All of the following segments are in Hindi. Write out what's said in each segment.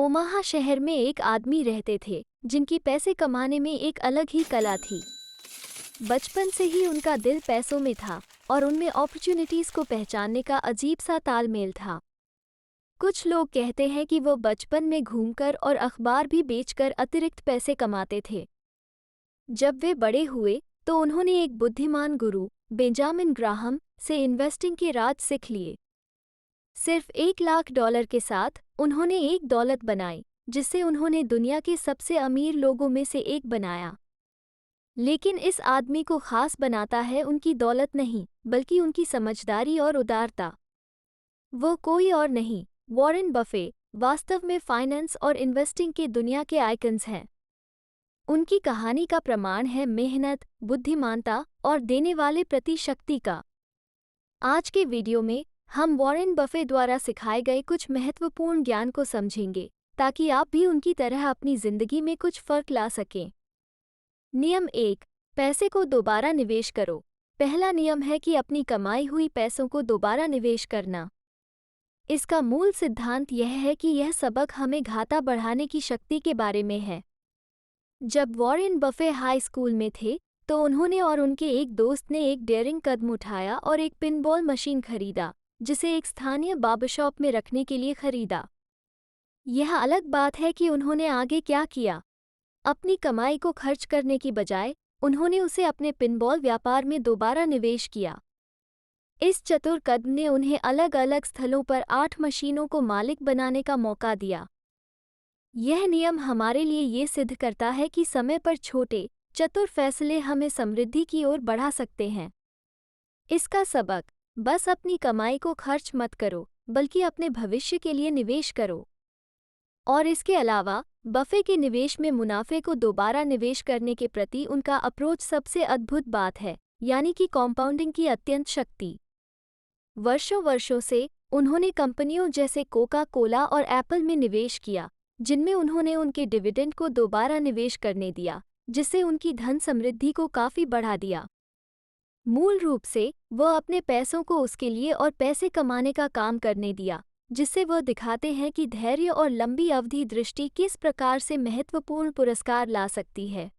ओमाहा शहर में एक आदमी रहते थे जिनकी पैसे कमाने में एक अलग ही कला थी। बचपन से ही उनका दिल पैसों में था और उनमें अपॉर्चुनिटीज को पहचानने का अजीब सा तालमेल था। कुछ लोग कहते हैं कि वो बचपन में घूमकर और अखबार भी बेचकर अतिरिक्त पैसे कमाते थे। जब वे बड़े हुए तो उन्होंने एक बुद्धिमान गुरु बेंजामिन ग्राहम से इन्वेस्टिंग के राज सीख लिए। सिर्फ $1 लाख के साथ उन्होंने एक दौलत बनाई जिससे उन्होंने दुनिया के सबसे अमीर लोगों में से एक बनाया। लेकिन इस आदमी को खास बनाता है उनकी दौलत नहीं बल्कि उनकी समझदारी और उदारता। वो कोई और नहीं, वॉरेन बफे वास्तव में फाइनेंस और इन्वेस्टिंग के दुनिया के आइकन्स हैं। उनकी कहानी का प्रमाण है मेहनत, बुद्धिमानता और देने वाले प्रति शक्ति का। आज के वीडियो में हम वॉरेन बफे द्वारा सिखाए गए कुछ महत्वपूर्ण ज्ञान को समझेंगे ताकि आप भी उनकी तरह अपनी जिंदगी में कुछ फर्क ला सकें। नियम 1, पैसे को दोबारा निवेश करो। पहला नियम है कि अपनी कमाई हुई पैसों को दोबारा निवेश करना। इसका मूल सिद्धांत यह है कि यह सबक हमें घाटा बढ़ाने की शक्ति के बारे में है। जब वॉरेन बफे हाई स्कूल में थे तो उन्होंने और उनके एक दोस्त ने एक डेयरिंग कदम उठाया और एक पिनबॉल मशीन खरीदा जिसे एक स्थानीय बार्बरशॉप में रखने के लिए खरीदा। यह अलग बात है कि उन्होंने आगे क्या किया। अपनी कमाई को खर्च करने की बजाय उन्होंने उसे अपने पिनबॉल व्यापार में दोबारा निवेश किया। इस चतुर कदम ने उन्हें अलग अलग स्थलों पर 8 मशीनों को मालिक बनाने का मौका दिया। यह नियम हमारे लिए ये सिद्ध करता है कि समय पर छोटे, चतुर फैसले हमें समृद्धि की ओर बढ़ा सकते हैं। इसका सबक, बस अपनी कमाई को खर्च मत करो बल्कि अपने भविष्य के लिए निवेश करो। और इसके अलावा बफे के निवेश में मुनाफे को दोबारा निवेश करने के प्रति उनका अप्रोच सबसे अद्भुत बात है, यानी कि कॉम्पाउंडिंग की अत्यंत शक्ति। वर्षों से उन्होंने कंपनियों जैसे कोका कोला और एप्पल में निवेश किया जिनमें उन्होंने उनके डिविडेंड को दोबारा निवेश करने दिया, जिससे उनकी धन समृद्धि को काफ़ी बढ़ा दिया। मूल रूप से वह अपने पैसों को उसके लिए और पैसे कमाने का काम करने दिया, जिससे वह दिखाते हैं कि धैर्य और लंबी अवधि दृष्टि किस प्रकार से महत्वपूर्ण पुरस्कार ला सकती है।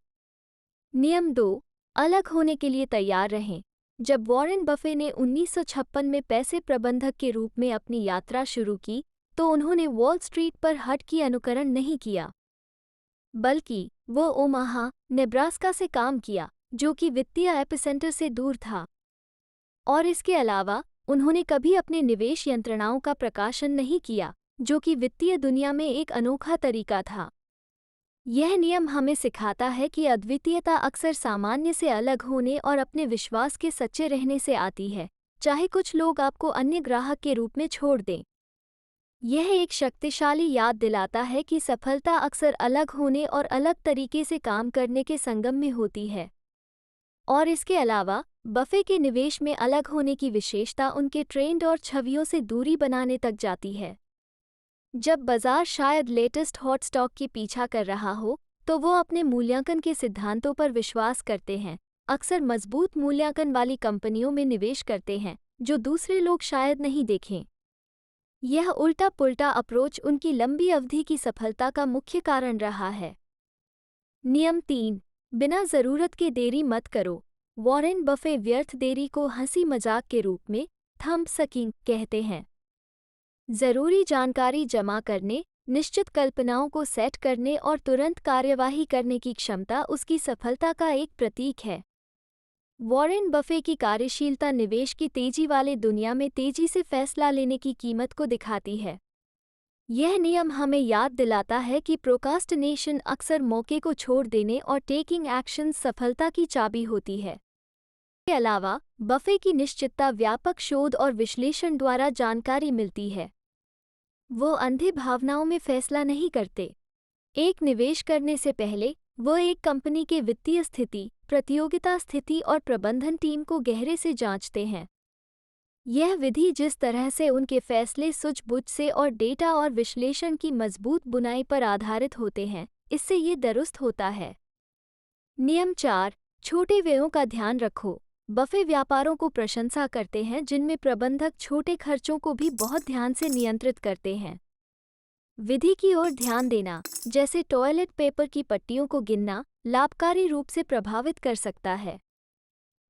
नियम 2, अलग होने के लिए तैयार रहें। जब वॉरेन बफे ने 1956 में पैसे प्रबंधक के रूप में अपनी यात्रा शुरू की तो उन्होंने वॉल स्ट्रीट पर हट की अनुकरण नहीं किया, बल्कि वो ओमाहा, नेब्रास्का से काम किया, जो कि वित्तीय एपिसेंटर से दूर था। और इसके अलावा उन्होंने कभी अपने निवेश यंत्रणाओं का प्रकाशन नहीं किया, जो कि वित्तीय दुनिया में एक अनोखा तरीका था। यह नियम हमें सिखाता है कि अद्वितीयता अक्सर सामान्य से अलग होने और अपने विश्वास के सच्चे रहने से आती है, चाहे कुछ लोग आपको अन्य ग्राहक के रूप में छोड़ दें। यह एक शक्तिशाली याद दिलाता है कि सफलता अक्सर अलग होने और अलग तरीके से काम करने के संगम में होती है। और इसके अलावा बफे के निवेश में अलग होने की विशेषता उनके ट्रेंड और छवियों से दूरी बनाने तक जाती है। जब बाजार शायद लेटेस्ट हॉट स्टॉक की पीछा कर रहा हो तो वो अपने मूल्यांकन के सिद्धांतों पर विश्वास करते हैं, अक्सर मजबूत मूल्यांकन वाली कंपनियों में निवेश करते हैं जो दूसरे लोग शायद नहीं देखें। यह उल्टा पुल्टा अप्रोच उनकी लंबी अवधि की सफलता का मुख्य कारण रहा है। नियम 3, बिना ज़रूरत के देरी मत करो। वॉरेन बफे व्यर्थ देरी को हंसी मजाक के रूप में थंब सकिंग कहते हैं। ज़रूरी जानकारी जमा करने, निश्चित कल्पनाओं को सेट करने और तुरंत कार्यवाही करने की क्षमता उसकी सफलता का एक प्रतीक है। वॉरेन बफे की कार्यशीलता निवेश की तेजी वाले दुनिया में तेजी से फैसला लेने की कीमत को दिखाती है। यह नियम हमें याद दिलाता है कि प्रोक्रास्टिनेशन अक्सर मौके को छोड़ देने और टेकिंग एक्शन सफलता की चाबी होती है। इसके अलावा बफे की निश्चितता व्यापक शोध और विश्लेषण द्वारा जानकारी मिलती है। वो अंधे भावनाओं में फैसला नहीं करते। एक निवेश करने से पहले वो एक कंपनी के वित्तीय स्थिति, प्रतियोगिता स्थिति और प्रबंधन टीम को गहरे से जांचते हैं। यह विधि जिस तरह से उनके फैसले सूझबूझ से और डेटा और विश्लेषण की मजबूत बुनाई पर आधारित होते हैं, इससे ये दुरुस्त होता है। नियम 4, छोटे व्ययों का ध्यान रखो। बफे व्यापारों को प्रशंसा करते हैं जिनमें प्रबंधक छोटे खर्चों को भी बहुत ध्यान से नियंत्रित करते हैं। विधि की ओर ध्यान देना, जैसे टॉयलेट पेपर की पट्टियों को गिनना, लाभकारी रूप से प्रभावित कर सकता है।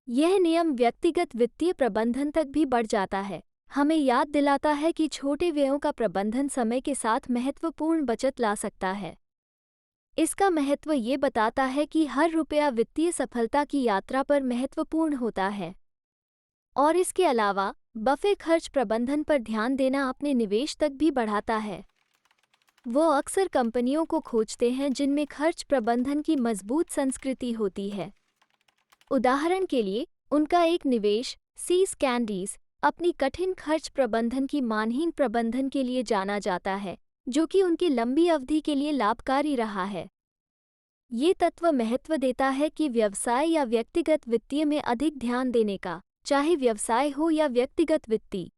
यह नियम व्यक्तिगत वित्तीय प्रबंधन तक भी बढ़ जाता है। हमें याद दिलाता है कि छोटे व्ययों का प्रबंधन समय के साथ महत्वपूर्ण बचत ला सकता है। इसका महत्व ये बताता है कि हर रुपया वित्तीय सफलता की यात्रा पर महत्वपूर्ण होता है। और इसके अलावा बफे खर्च प्रबंधन पर ध्यान देना अपने निवेश तक भी बढ़ाता है। वो अक्सर कंपनियों को खोजते हैं जिनमें खर्च प्रबंधन की मजबूत संस्कृति होती है। उदाहरण के लिए, उनका एक निवेश सीज कैंडीज अपनी कठिन खर्च प्रबंधन की मानहीन प्रबंधन के लिए जाना जाता है, जो कि उनकी लंबी अवधि के लिए लाभकारी रहा है। ये तत्व महत्व देता है कि व्यवसाय या व्यक्तिगत वित्तीय में अधिक ध्यान देने का, चाहे व्यवसाय हो या व्यक्तिगत वित्तीय।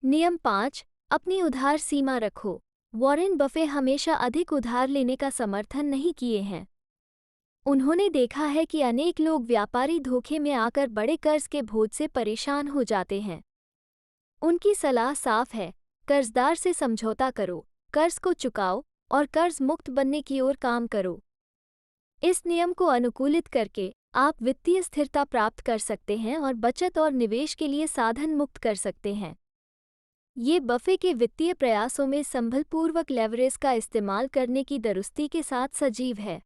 नियम 5, अपनी उधार सीमा रखो। वॉरेन बफे हमेशा अधिक उधार लेने का समर्थन नहीं किए हैं। उन्होंने देखा है कि अनेक लोग व्यापारी धोखे में आकर बड़े कर्ज के बोझ से परेशान हो जाते हैं। उनकी सलाह साफ है, कर्जदार से समझौता करो, कर्ज को चुकाओ और कर्ज मुक्त बनने की ओर काम करो। इस नियम को अनुकूलित करके आप वित्तीय स्थिरता प्राप्त कर सकते हैं और बचत और निवेश के लिए साधन मुक्त कर सकते हैं। ये बफे के वित्तीय प्रयासों में संभलपूर्वक लेवरेज का इस्तेमाल करने की दुरुस्ती के साथ सजीव है।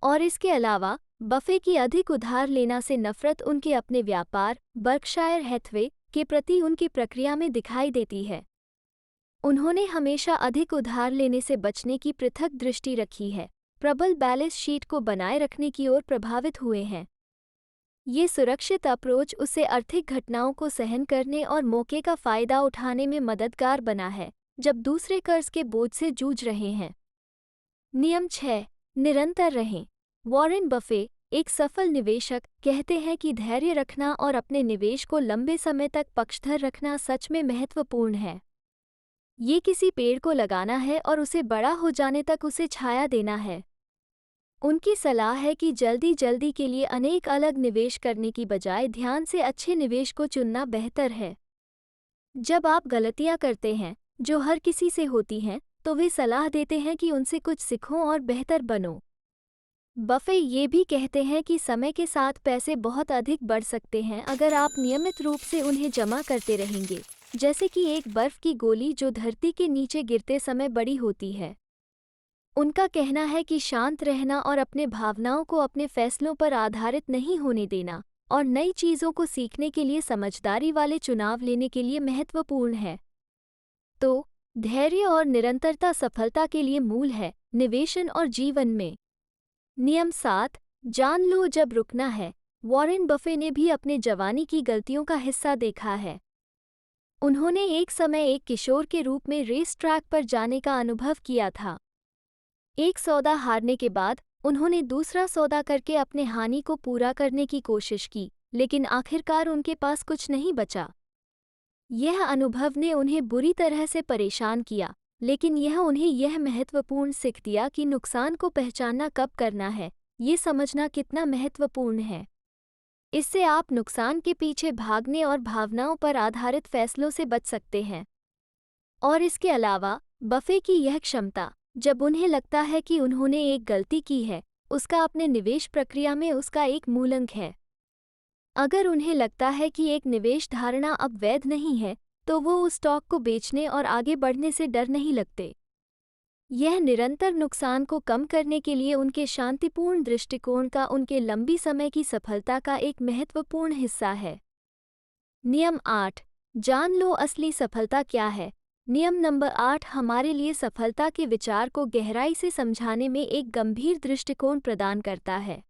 और इसके अलावा बफे की अधिक उधार लेना से नफरत उनके अपने व्यापार बर्कशायर हैथवे के प्रति उनकी प्रक्रिया में दिखाई देती है। उन्होंने हमेशा अधिक उधार लेने से बचने की पृथक दृष्टि रखी है, प्रबल बैलेंस शीट को बनाए रखने की ओर प्रभावित हुए हैं। ये सुरक्षित अप्रोच उसे आर्थिक घटनाओं को सहन करने और मौके का फायदा उठाने में मददगार बना है, जब दूसरे कर्ज के बोझ से जूझ रहे हैं। नियम 6, निरंतर रहें। वॉरेन बफे, एक सफल निवेशक, कहते हैं कि धैर्य रखना और अपने निवेश को लंबे समय तक पक्षधर रखना सच में महत्वपूर्ण है। ये किसी पेड़ को लगाना है और उसे बड़ा हो जाने तक उसे छाया देना है। उनकी सलाह है कि जल्दी जल्दी के लिए अनेक अलग निवेश करने की बजाय ध्यान से अच्छे निवेश को चुनना बेहतर है। जब आप गलतियां करते हैं, जो हर किसी से होती हैं, तो वे सलाह देते हैं कि उनसे कुछ सीखो और बेहतर बनो। बफे ये भी कहते हैं कि समय के साथ पैसे बहुत अधिक बढ़ सकते हैं अगर आप नियमित रूप से उन्हें जमा करते रहेंगे, जैसे कि एक बर्फ की गोली जो धरती के नीचे गिरते समय बड़ी होती है। उनका कहना है कि शांत रहना और अपने भावनाओं को अपने फैसलों पर आधारित नहीं होने देना और नई चीज़ों को सीखने के लिए समझदारी वाले चुनाव लेने के लिए महत्वपूर्ण है। तो धैर्य और निरंतरता सफलता के लिए मूल है, निवेशन और जीवन में। नियम 7, जान लो जब रुकना है। वॉरेन बफे ने भी अपने जवानी की गलतियों का हिस्सा देखा है। उन्होंने एक समय एक किशोर के रूप में रेस ट्रैक पर जाने का अनुभव किया था। एक सौदा हारने के बाद उन्होंने दूसरा सौदा करके अपने हानि को पूरा करने की कोशिश की, लेकिन आखिरकार उनके पास कुछ नहीं बचा। यह अनुभव ने उन्हें बुरी तरह से परेशान किया, लेकिन यह उन्हें यह महत्वपूर्ण सीख दिया कि नुकसान को पहचानना कब करना है, ये समझना कितना महत्वपूर्ण है। इससे आप नुकसान के पीछे भागने और भावनाओं पर आधारित फैसलों से बच सकते हैं। और इसके अलावा बफे की यह क्षमता, जब उन्हें लगता है कि उन्होंने एक गलती की है, उसका अपने निवेश प्रक्रिया में उसका एक मूलांक है। अगर उन्हें लगता है कि एक निवेश धारणा अब वैध नहीं है, तो वो उस स्टॉक को बेचने और आगे बढ़ने से डर नहीं लगते। यह निरंतर नुकसान को कम करने के लिए उनके शांतिपूर्ण दृष्टिकोण का उनके लंबी समय की सफलता का एक महत्वपूर्ण हिस्सा है। नियम 8, जान लो असली सफलता क्या है। नियम नंबर 8 हमारे लिए सफलता के विचार को गहराई से समझाने में एक गंभीर दृष्टिकोण प्रदान करता है।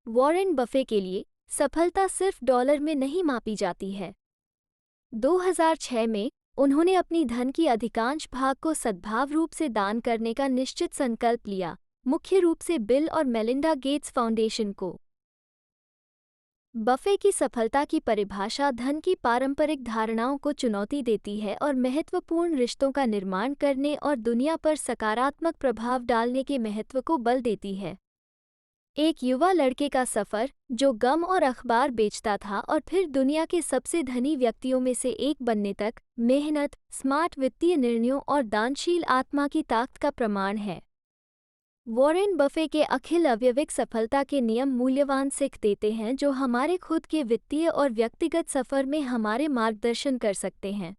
वॉरेन बफे के लिए सफलता सिर्फ डॉलर में नहीं मापी जाती है। 2006 में उन्होंने अपनी धन की अधिकांश भाग को सद्भाव रूप से दान करने का निश्चित संकल्प लिया, मुख्य रूप से बिल और मेलिंडा गेट्स फाउंडेशन को। बफे की सफलता की परिभाषा धन की पारंपरिक धारणाओं को चुनौती देती है और महत्वपूर्ण रिश्तों का निर्माण करने और दुनिया पर सकारात्मक प्रभाव डालने के महत्व को बल देती है। एक युवा लड़के का सफ़र जो गम और अखबार बेचता था और फिर दुनिया के सबसे धनी व्यक्तियों में से एक बनने तक, मेहनत, स्मार्ट वित्तीय निर्णयों और दानशील आत्मा की ताकत का प्रमाण है। वॉरेन बफे के अखिल अवयविक सफलता के नियम मूल्यवान सीख देते हैं जो हमारे खुद के वित्तीय और व्यक्तिगत सफ़र में हमारे मार्गदर्शन कर सकते हैं।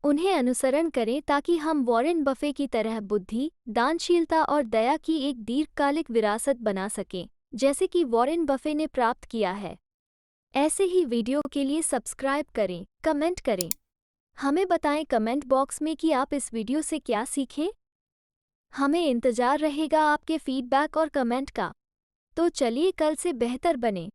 उन्हें अनुसरण करें ताकि हम वॉरेन बफे की तरह बुद्धि, दानशीलता और दया की एक दीर्घकालिक विरासत बना सकें, जैसे कि वॉरेन बफे ने प्राप्त किया है। ऐसे ही वीडियो के लिए सब्सक्राइब करें, कमेंट करें। हमें बताएं कमेंट बॉक्स में कि आप इस वीडियो से क्या सीखें। हमें इंतज़ार रहेगा आपके फीडबैक और कमेंट का। तो चलिए कल से बेहतर बने।